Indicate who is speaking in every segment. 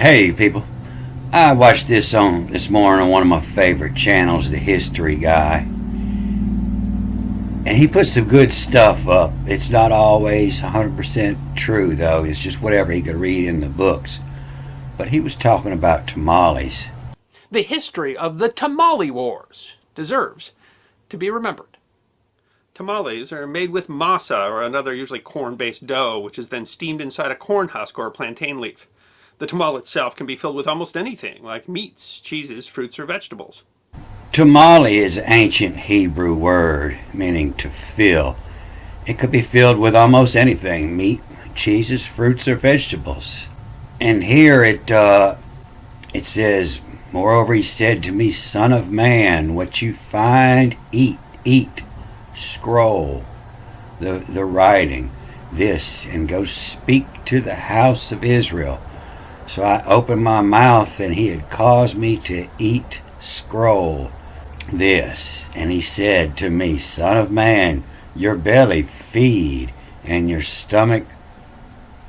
Speaker 1: Hey people, I watched this morning on one of my favorite channels, The History Guy, and he puts some good stuff up. It's not always 100% true though, it's just whatever he could read in the books. But he was talking about tamales.
Speaker 2: The history of the tamale wars deserves to be remembered. Tamales are made with masa, or another usually corn-based dough, which is then steamed inside a corn husk or a plantain leaf. The tamale itself can be filled with almost anything, like meats, cheeses, fruits, or vegetables.
Speaker 1: Tamale is an ancient Hebrew word meaning to fill. It could be filled with almost anything: meat, cheeses, fruits, or vegetables. And here it says, "Moreover he said to me, Son of man, what you find, eat, eat. Scroll the writing, this, and go speak to the house of Israel." So I opened my mouth, and he had caused me to eat scroll this. And he said to me, Son of man, your belly feed, and your stomach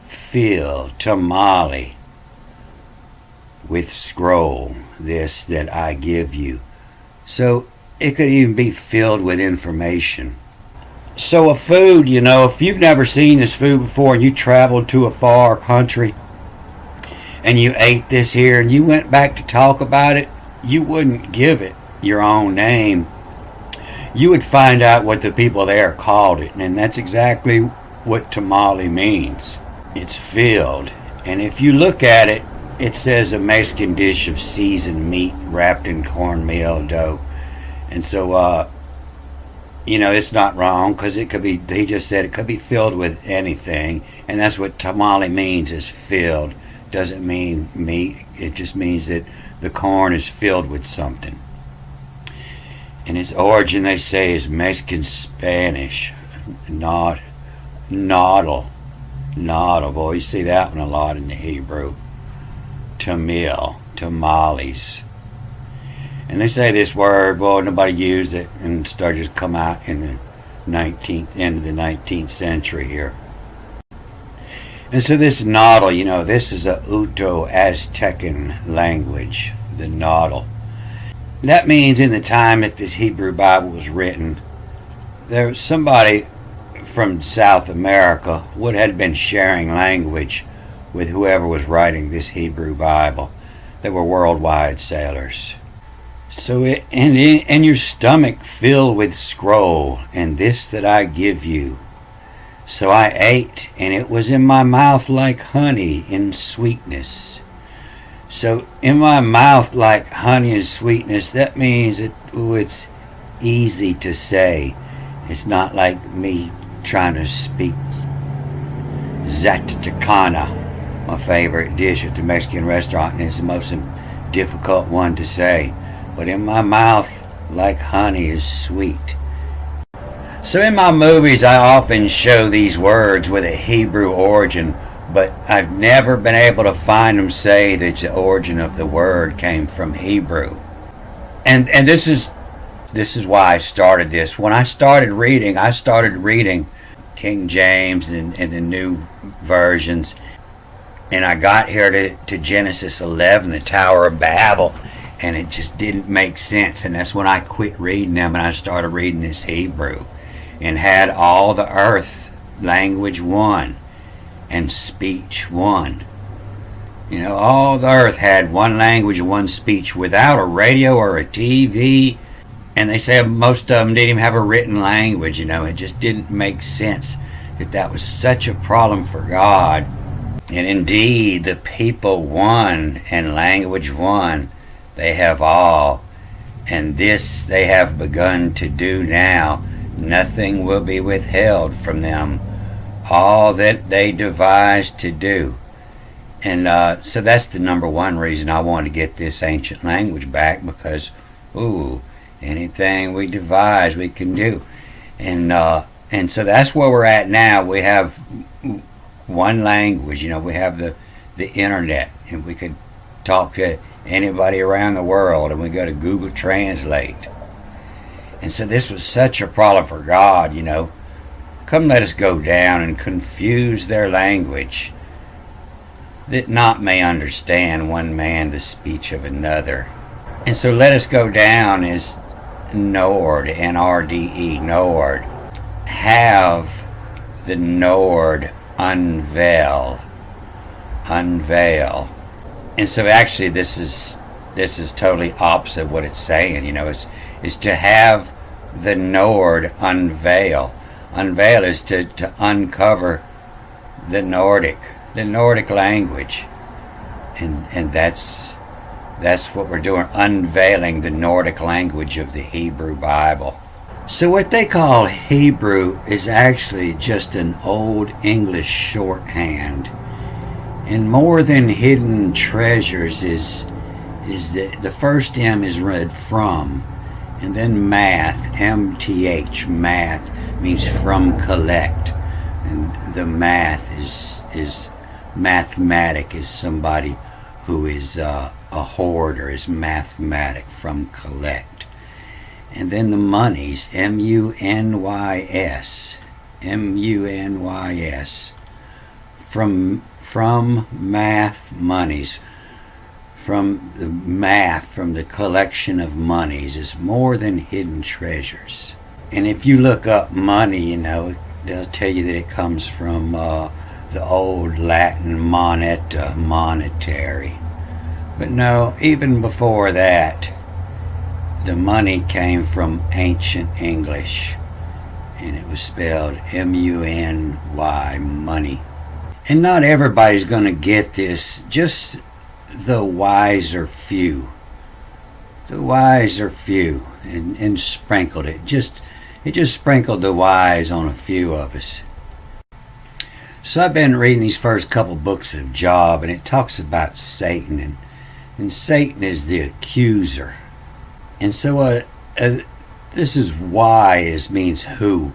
Speaker 1: fill tamale with scroll this that I give you. So it could even be filled with information. So a food, if you've never seen this food before and you traveled to a far country and you ate this here and you went back to talk about it, you wouldn't give it your own name. You would find out what the people there called it, and that's exactly what tamale means. It's filled. And if you look at it, it says a Mexican dish of seasoned meat wrapped in cornmeal dough. And so, it's not wrong, because it could be, he just said it could be filled with anything. And that's what tamale means, is filled. Doesn't mean meat. It just means that the corn is filled with something. And its origin, they say, is Mexican Spanish. Naudal. Boy, you see that one a lot in the Hebrew. Tamales. And they say this word, well, nobody used it, and started to come out in the end of the 19th century here. And so this naudal, this is a Uto-Aztecan language, the naudal. That means in the time that this Hebrew Bible was written, there was somebody from South America would have been sharing language with whoever was writing this Hebrew Bible. They were worldwide sailors. So and your stomach filled with scroll, and this that I give you. So I ate, and it was in my mouth like honey in sweetness. So in my mouth like honey and sweetness, that means it's easy to say. It's not like me trying to speak Zatacana, my favorite dish at the Mexican restaurant, and it's the most difficult one to say. But in my mouth like honey is sweet. So in my movies, I often show these words with a Hebrew origin, but I've never been able to find them say that the origin of the word came from Hebrew. And this is why I started this. When I started reading King James and the new versions, and I got here to Genesis 11, the Tower of Babel, and it just didn't make sense. And that's when I quit reading them and I started reading this Hebrew, and had all the earth language one and speech one. All the earth had one language and one speech without a radio or a TV. And they say most of them didn't even have a written language. It just didn't make sense that was such a problem for God. And indeed, the people one and language one, they have all. And this they have begun to do now. Nothing will be withheld from them, all that they devise to do. And so that's the number one reason I wanted to get this ancient language back, because, anything we devise we can do. And so that's where we're at now. We have one language, we have the internet, and we could talk to anybody around the world, and we go to Google Translate. And so this was such a problem for God, Come let us go down and confuse their language. that not may understand one man the speech of another. And so let us go down as Nord, N-R-D-E, Nord. Have the Nord unveil. Unveil. And so actually this is totally opposite of what it's saying. It's to have the Nord unveil. Unveil is to uncover the Nordic language. And that's what we're doing, unveiling the Nordic language of the Hebrew Bible. So what they call Hebrew is actually just an old English shorthand. And more than hidden treasures is the first M is read from, and then math, M-T-H, math means from collect. And the math is mathematic, is somebody who is a hoarder, is mathematic, from collect. And then the monies, M-U-N-Y-S, M-U-N-Y-S, from math, monies, from the math, from the collection of monies, is more than hidden treasures. And if you look up money, they'll tell you that it comes from the old Latin moneta, monetary. But no, even before that, the money came from ancient English, and it was spelled M-U-N-Y, money. And not everybody's going to get this, just the wiser few. The wiser few, and sprinkled it. It just sprinkled the wise on a few of us. So I've been reading these first couple books of Job, and it talks about Satan, and Satan is the accuser. And so this is why, means who.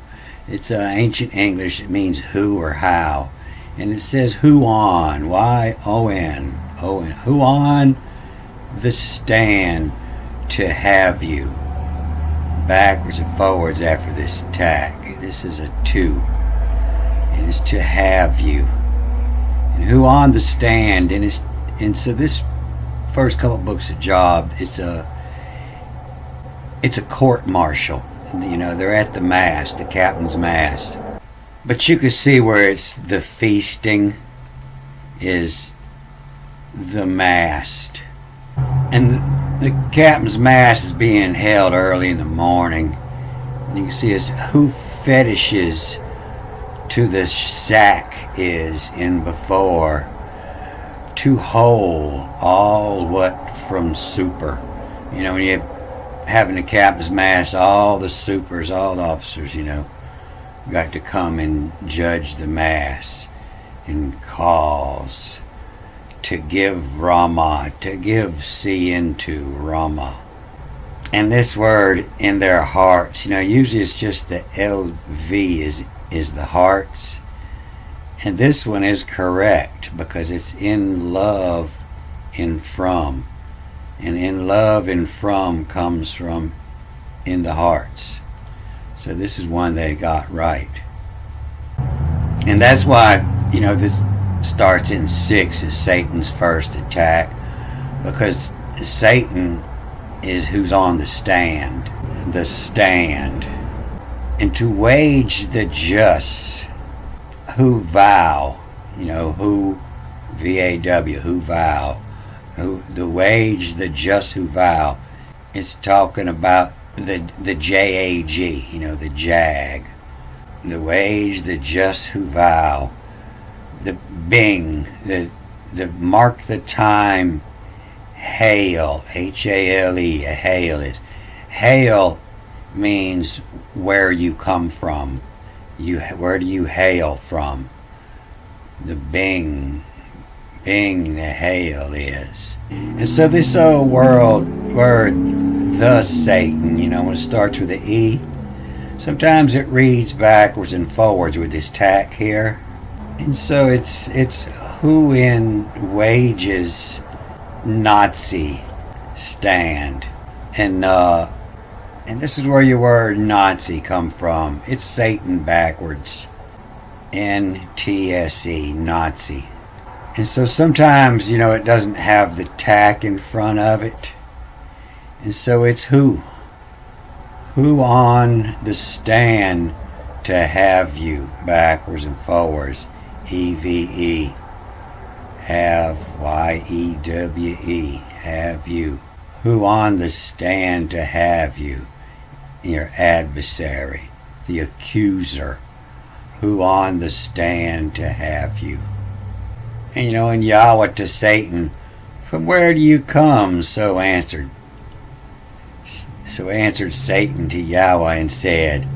Speaker 1: It's ancient English, it means who or how. And it says who on, Y-O-N, O-N, who on the stand to have you. Backwards and forwards after this attack. This is a to. It is to have you. And who on the stand, and so this first couple books of Job, it's a court martial. They're at the mast, the captain's mast. But you can see where it's the feasting is the mast. And the captain's mast is being held early in the morning. And you can see it's who fetishes to the sack is in before, to hold all what from super. When you're having the captain's mast, all the supers, all the officers, got to come and judge the mass and cause to give Rama, to give see into Rama. And this word in their hearts, usually it's just the LV is the hearts. And this one is correct because it's in love in from. And in love and from comes from in the hearts. So this is one they got right. And that's why, this starts in 6 as Satan's first attack. Because Satan is who's on the stand. The stand. And to wage the just, who vow, who, V-A-W, who vow. The wage, the just who vow. It's talking about the J-A-G, the jag. The wage, the just who vow. The bing, the mark the time, hail, H-A-L-E, a hail is. Hail means where you come from. Where do you hail from? The bing, the hail is. And so this old word, the Satan, when it starts with an E, sometimes it reads backwards and forwards with this tack here. And so it's who in wages Nazi stand. And this is where your word Nazi come from. It's Satan backwards. N-T-S-E, Nazi. And so sometimes, it doesn't have the tack in front of it. And so it's who. Who on the stand to have you, backwards and forwards. EVE. Have, YEWE. Have you. Who on the stand to have you, your adversary, the accuser. Who on the stand to have you. And and Yahweh to Satan, from where do you come? So answered Satan to Yahweh and said,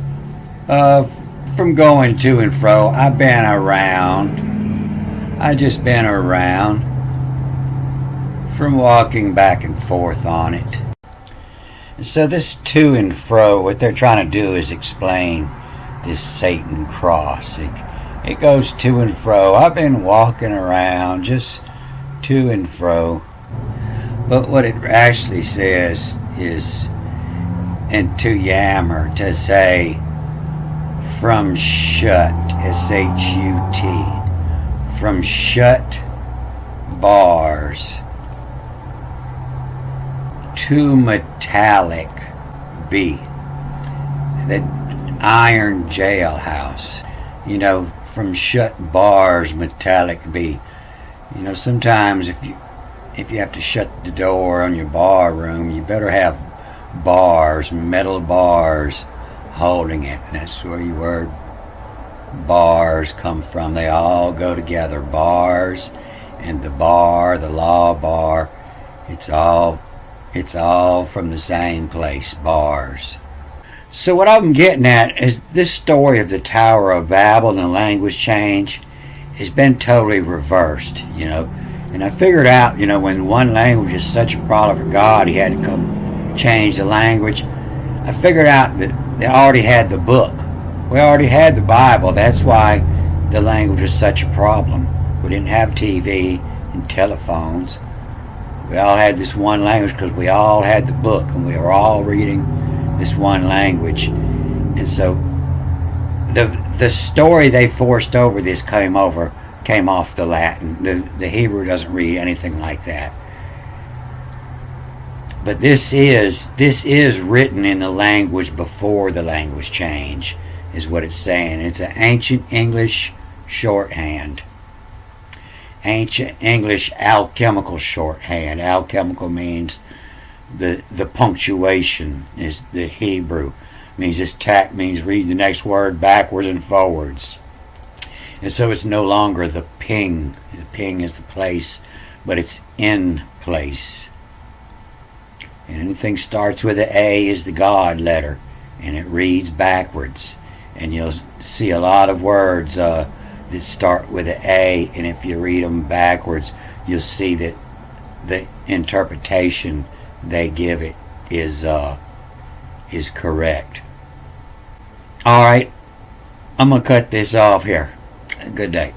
Speaker 1: from going to and fro. I've been around. I just been around. From walking back and forth on it. And so this to and fro, what they're trying to do is explain this Satan cross. It goes to and fro. I've been walking around, just to and fro. But what it actually says is, and to yammer, to say, from shut, S-H-U-T, from shut bars to metallic be, the iron jailhouse, from shut bars, metallic be. Sometimes if you have to shut the door on your bar room, you better have bars, metal bars holding it. And that's where your word bars come from. They all go together. Bars and the bar, the law bar, it's all from the same place, bars. So what I'm getting at is this story of the Tower of Babel and the language change has been totally reversed, And I figured out, when one language is such a problem for God, he had to come change the language. I figured out that they already had the book. We already had the Bible. That's why the language was such a problem. We didn't have TV and telephones. We all had this one language because we all had the book and we were all reading this one language. And so the story they forced over this came off the Latin. The Hebrew doesn't read anything like that. But this is written in the language before the language change, is what it's saying. It's an ancient English shorthand. Ancient English alchemical shorthand. Alchemical means the punctuation is the Hebrew. Means this tack means read the next word backwards and forwards. And so it's no longer the ping. The ping is the place, but it's in place. And anything starts with an A is the God letter, and it reads backwards. And you'll see a lot of words that start with an A, and if you read them backwards, you'll see that the interpretation they give it is correct. All right, I'm gonna cut this off here. Good day.